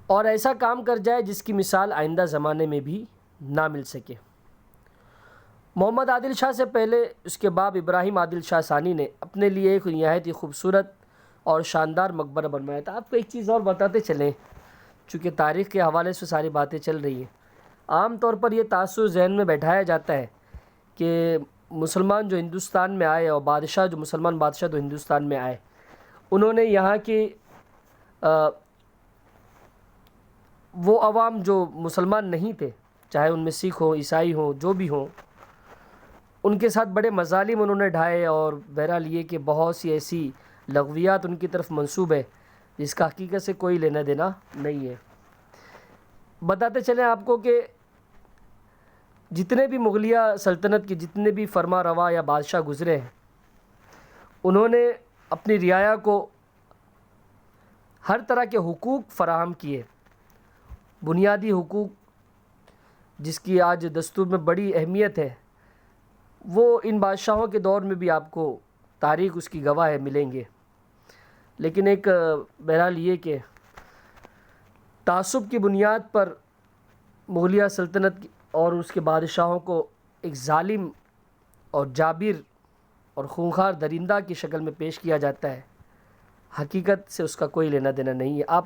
اور ایسا کام کر جائے جس کی مثال آئندہ زمانے میں بھی نہ مل سکے۔ محمد عادل شاہ سے پہلے اس کے باپ ابراہیم عادل شاہ ثانی نے اپنے لیے ایک نہایت ہی خوبصورت اور شاندار مقبرہ بنوایا تھا۔ آپ کو ایک چیز اور بتاتے چلیں، چونکہ تاریخ کے حوالے سے ساری باتیں چل رہی ہیں۔ عام طور پر یہ تاثر ذہن میں بیٹھایا جاتا ہے کہ مسلمان جو ہندوستان میں آئے اور مسلمان بادشاہ جو ہندوستان میں آئے، انہوں نے یہاں کی وہ عوام جو مسلمان نہیں تھے، چاہے ان میں سکھ ہوں، عیسائی ہوں، جو بھی ہوں، ان کے ساتھ بڑے مظالم انہوں نے ڈھائے، اور بہرحال یہ کہ بہت سی ایسی لغویات ان کی طرف منسوب ہے جس کا حقیقت سے کوئی لینا دینا نہیں ہے۔ بتاتے چلیں آپ کو کہ جتنے بھی مغلیہ سلطنت کے جتنے بھی فرما روا یا بادشاہ گزرے ہیں، انہوں نے اپنی رعایا کو ہر طرح کے حقوق فراہم کیے، بنیادی حقوق جس کی آج دستور میں بڑی اہمیت ہے، وہ ان بادشاہوں کے دور میں بھی آپ کو تاریخ اس کی گواہ ہے ملیں گے۔ لیکن ایک بہرحال یہ کہ تعصب کی بنیاد پر مغلیہ سلطنت اور اس کے بادشاہوں کو ایک ظالم اور جابر اور خونخوار درندہ کی شکل میں پیش کیا جاتا ہے، حقیقت سے اس کا کوئی لینا دینا نہیں ہے۔ آپ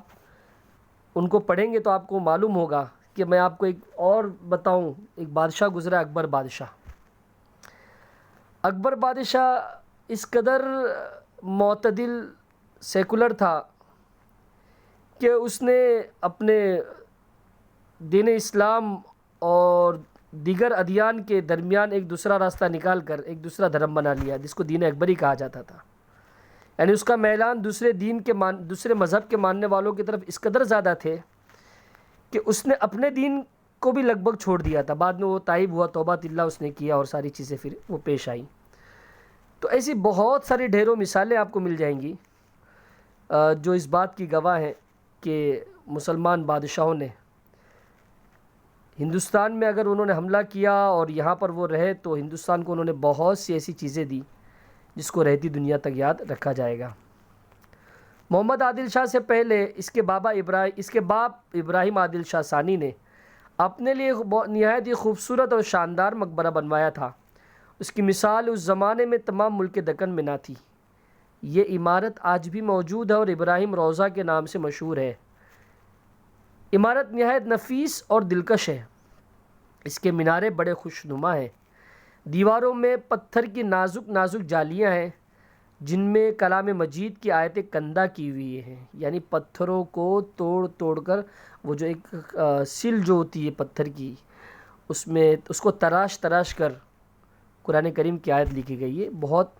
ان کو پڑھیں گے تو آپ کو معلوم ہوگا کہ میں آپ کو ایک اور بتاؤں، ایک بادشاہ گزرا اکبر بادشاہ۔ اکبر بادشاہ اس قدر معتدل سیکولر تھا کہ اس نے اپنے دین اسلام اور دیگر ادیان کے درمیان ایک دوسرا راستہ نکال کر ایک دوسرا دھرم بنا لیا، جس کو دین اکبری کہا جاتا تھا۔ یعنی اس کا میلان دوسرے مذہب کے ماننے والوں کی طرف اس قدر زیادہ تھے کہ اس نے اپنے دین کو بھی لگ بھگ چھوڑ دیا تھا۔ بعد میں وہ تائب ہوا، توبہ اللہ اس نے کیا، اور ساری چیزیں پھر وہ پیش آئیں۔ تو ایسی بہت ساری ڈھیروں مثالیں آپ کو مل جائیں گی جو اس بات کی گواہ ہیں کہ مسلمان بادشاہوں نے ہندوستان میں اگر انہوں نے حملہ کیا اور یہاں پر وہ رہے تو ہندوستان کو انہوں نے بہت سی ایسی چیزیں دی جس کو رہتی دنیا تک یاد رکھا جائے گا۔ محمد عادل شاہ سے پہلے اس کے باپ ابراہیم عادل شاہ ثانی نے اپنے لیے نہایت ہی خوبصورت اور شاندار مقبرہ بنوایا تھا۔ اس کی مثال اس زمانے میں تمام ملک دکن میں نہ تھی۔ یہ عمارت آج بھی موجود ہے اور ابراہیم روضہ کے نام سے مشہور ہے۔ عمارت نہایت نفیس اور دلکش ہے۔ اس کے مینارے بڑے خوشنما ہیں۔ دیواروں میں پتھر کی نازک نازک جالیاں ہیں جن میں کلام مجید کی آیتیں کندہ کی ہوئی ہیں، یعنی پتھروں کو توڑ توڑ کر وہ جو ایک سل جو ہوتی ہے پتھر کی، اس کو تراش تراش کر قرآن کریم کی آیت لکھی گئی ہے۔ بہت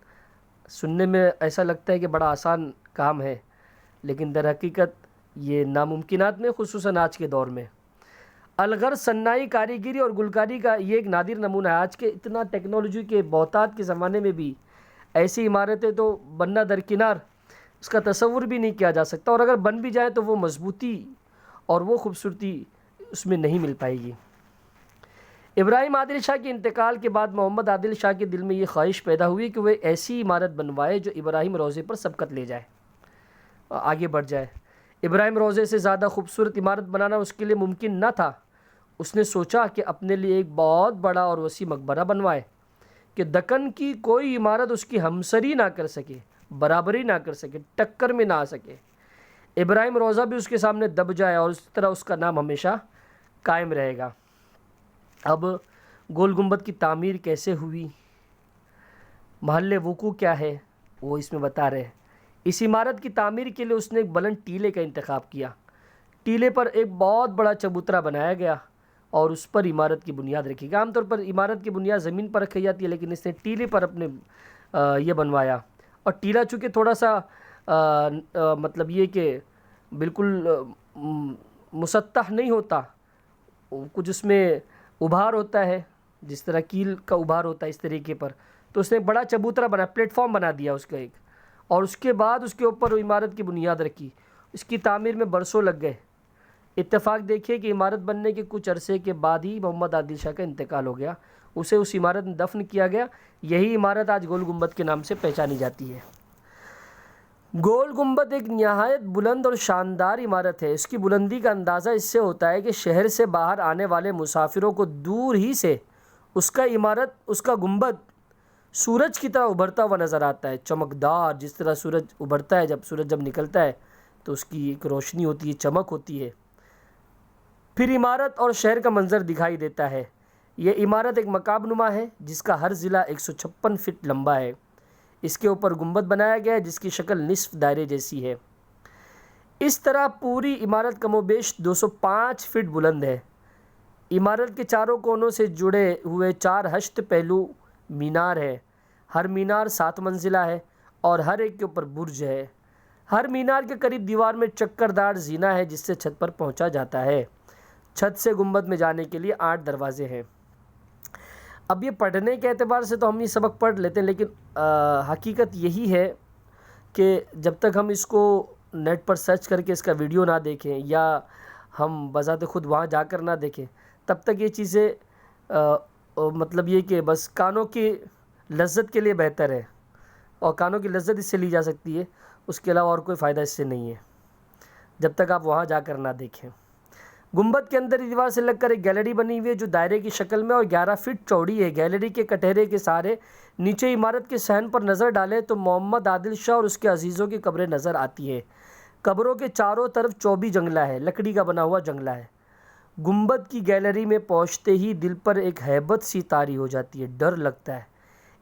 سننے میں ایسا لگتا ہے کہ بڑا آسان کام ہے، لیکن در حقیقت یہ ناممکنات میں، خصوصاً آج کے دور میں۔ الغرض صناعی کاریگری اور گلکاری کا یہ ایک نادر نمونہ ہے۔ آج کے اتنا ٹیکنالوجی کے بہتات کے زمانے میں بھی ایسی عمارتیں تو بننا درکنار، اس کا تصور بھی نہیں کیا جا سکتا، اور اگر بن بھی جائے تو وہ مضبوطی اور وہ خوبصورتی اس میں نہیں مل پائے گی۔ ابراہیم عادل شاہ کے انتقال کے بعد محمد عادل شاہ کے دل میں یہ خواہش پیدا ہوئی کہ وہ ایسی عمارت بنوائے جو ابراہیم روضے پر سبقت لے جائے، آگے بڑھ جائے۔ ابراہیم روضے سے زیادہ خوبصورت عمارت بنانا اس کے لیے ممکن نہ تھا۔ اس نے سوچا کہ اپنے لیے ایک بہت بڑا اور وسیع مقبرہ بنوائے کہ دکن کی کوئی عمارت اس کی ہمسری نہ کر سکے، برابری نہ کر سکے، ٹکر میں نہ آ سکے۔ ابراہیم روضہ بھی اس کے سامنے دب جائے اور اس طرح اس کا نام ہمیشہ قائم رہے گا۔ اب گول گنبد کی تعمیر کیسے ہوئی، محل وقوع کیا ہے، وہ اس میں بتا رہے ہیں۔ اس عمارت کی تعمیر کے لیے اس نے ایک بلند ٹیلے کا انتخاب کیا۔ ٹیلے پر ایک بہت بڑا چبوترا بنایا گیا اور اس پر عمارت کی بنیاد رکھی گئی۔ عام طور پر عمارت کی بنیاد زمین پر رکھی جاتی ہے، لیکن اس نے ٹیلے پر اپنے یہ بنوایا، اور ٹیلا چونکہ تھوڑا سا مطلب یہ کہ بالکل مسطح نہیں ہوتا، کچھ اس میں ابھار ہوتا ہے، جس طرح کیل کا ابھار ہوتا ہے اس طریقے پر، تو اس نے ایک بڑا چبوترا بنا، پلیٹ فارم بنا دیا اس کا ایک، اور اس کے بعد اس کے اوپر عمارت کی بنیاد رکھی۔ اس کی تعمیر میں برسوں لگ گئے۔ اتفاق دیکھیے کہ عمارت بننے کے کچھ عرصے کے بعد ہی محمد عادل شاہ کا انتقال ہو گیا، اسے اس عمارت میں دفن کیا گیا۔ یہی عمارت آج گول گنبد کے نام سے پہچانی جاتی ہے۔ گول گنبد ایک نہایت بلند اور شاندار عمارت ہے۔ اس کی بلندی کا اندازہ اس سے ہوتا ہے کہ شہر سے باہر آنے والے مسافروں کو دور ہی سے اس کا گنبد سورج کی طرح ابھرتا ہوا نظر آتا ہے، چمکدار، جس طرح سورج ابھرتا ہے، سورج جب نکلتا ہے تو اس کی ایک روشنی ہوتی ہے، چمک ہوتی ہے، پھر عمارت اور شہر کا منظر دکھائی دیتا ہے۔ یہ عمارت ایک مکعب نما ہے جس کا ہر ضلع 156 فٹ لمبا ہے۔ اس کے اوپر گنبد بنایا گیا ہے جس کی شکل نصف دائرے جیسی ہے۔ اس طرح پوری عمارت کم و بیش 205 فٹ بلند ہے۔ عمارت کے چاروں کونوں سے جڑے ہوئے 4 ہشت پہلو مینار ہیں۔ ہر مینار 7 منزلہ ہے اور ہر ایک کے اوپر برج ہے۔ ہر مینار کے قریب دیوار میں چکردار زینہ ہے جس سے چھت پر پہنچا جاتا ہے۔ چھت سے گنبد میں جانے کے لیے 8 دروازے ہیں۔ اب یہ پڑھنے کے اعتبار سے تو ہم یہ سبق پڑھ لیتے ہیں، لیکن حقیقت یہی ہے کہ جب تک ہم اس کو نیٹ پر سرچ کر کے اس کا ویڈیو نہ دیکھیں یا ہم بذات خود وہاں جا کر نہ دیکھیں، تب تک یہ چیزیں مطلب یہ کہ بس کانوں کی لذت کے لیے بہتر ہے، اور کانوں کی لذت اس سے لی جا سکتی ہے، اس کے علاوہ اور کوئی فائدہ اس سے نہیں ہے جب تک آپ وہاں جا کر نہ دیکھیں۔ گنبد کے اندر دیوار سے لگ کر ایک گیلری بنی ہوئی ہے جو دائرے کی شکل میں اور 11 فٹ چوڑی ہے۔ گیلری کے کٹہرے کے سارے نیچے عمارت کے صحن پر نظر ڈالیں تو محمد عادل شاہ اور اس کے عزیزوں کی قبریں نظر آتی ہیں۔ قبروں کے چاروں طرف چوبی جنگلہ ہے، لکڑی کا بنا ہوا جنگلہ ہے۔ گنبد کی گیلری میں پہنچتے ہی دل پر ایک ہیبت سی طاری ہو جاتی ہے، ڈر لگتا ہے۔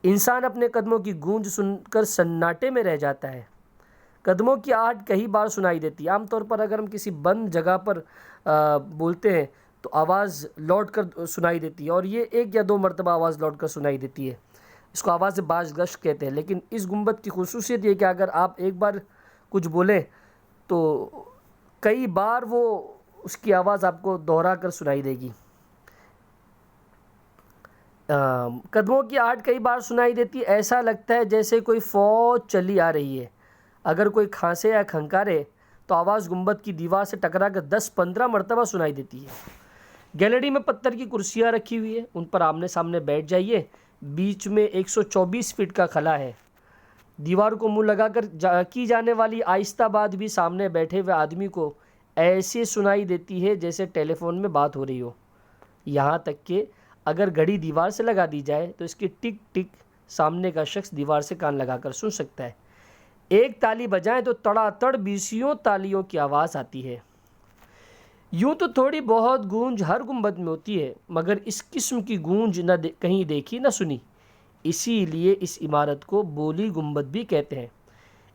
انسان اپنے قدموں کی گونج سن کر سناٹے میں رہ جاتا ہے۔ قدموں کی آہٹ کئی بار سنائی دیتی ہے۔ عام طور پر اگر ہم کسی بند جگہ پر بولتے ہیں تو آواز لوٹ کر سنائی دیتی ہے، اور یہ 1 یا 2 مرتبہ آواز لوٹ کر سنائی دیتی ہے۔ اس کو آواز بازگشت کہتے ہیں۔ لیکن اس گنبد کی خصوصیت یہ کہ اگر آپ ایک بار کچھ بولیں تو کئی بار وہ اس کی آواز آپ کو دوہرا کر سنائی دے گی۔ قدموں کی آہٹ کئی بار سنائی دیتی ہے، ایسا لگتا ہے جیسے کوئی فوج چلی آ رہی ہے۔ اگر کوئی کھانسے یا کھنکارے تو آواز گنبد کی دیوار سے ٹکرا کر 10-15 مرتبہ سنائی دیتی ہے۔ گیلری میں پتھر کی کرسیاں رکھی ہوئی ہیں، ان پر آمنے سامنے بیٹھ جائیے۔ بیچ میں 124 فٹ کا خلا ہے۔ دیوار کو منہ لگا کر کی جانے والی آہستہ بات بھی سامنے بیٹھے ہوئے آدمی کو ایسے سنائی دیتی ہے جیسے ٹیلی فون میں بات ہو رہی ہو۔ یہاں تک کہ اگر گھڑی دیوار سے لگا دی جائے تو اس کی ٹک ٹک سامنے کا شخص دیوار سے کان لگا کر سن سکتا ہے۔ ایک تالی بجائیں تو تڑا تڑ 20 تالیوں کی آواز آتی ہے۔ یوں تو تھوڑی بہت گونج ہر گنبد میں ہوتی ہے، مگر اس قسم کی گونج نہ کہیں دیکھی نہ سنی۔ اسی لیے اس عمارت کو بولی گنبد بھی کہتے ہیں۔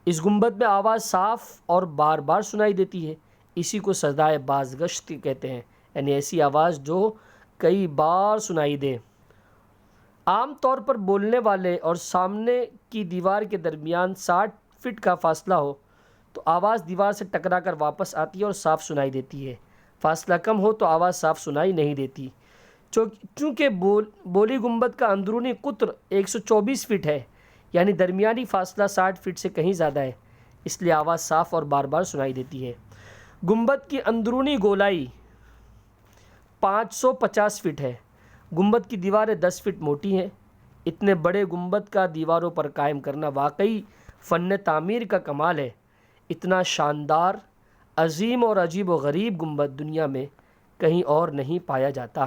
اس گنبد میں آواز صاف اور بار بار سنائی دیتی ہے، اسی کو صدائے بازگشت کہتے ہیں، یعنی ایسی آواز جو کئی بار سنائی دے۔ عام طور پر بولنے والے اور سامنے کی دیوار کے درمیان 60 فٹ کا فاصلہ ہو تو آواز دیوار سے ٹکرا کر واپس آتی ہے اور صاف سنائی دیتی ہے۔ فاصلہ کم ہو تو آواز صاف سنائی نہیں دیتی۔ چونکہ بولی گنبد کا اندرونی قطر 124 فٹ ہے، یعنی درمیانی فاصلہ 60 فٹ سے کہیں زیادہ ہے، اس لیے آواز صاف اور بار بار سنائی دیتی ہے۔ گنبد کی اندرونی گولائی 550 فٹ ہے۔ گنبد کی دیواریں 10 فٹ موٹی ہیں۔ اتنے بڑے گنبد کا دیواروں پر قائم کرنا واقعی فن تعمیر کا کمال ہے۔ اتنا شاندار، عظیم اور عجیب و غریب گنبد دنیا میں کہیں اور نہیں پایا جاتا۔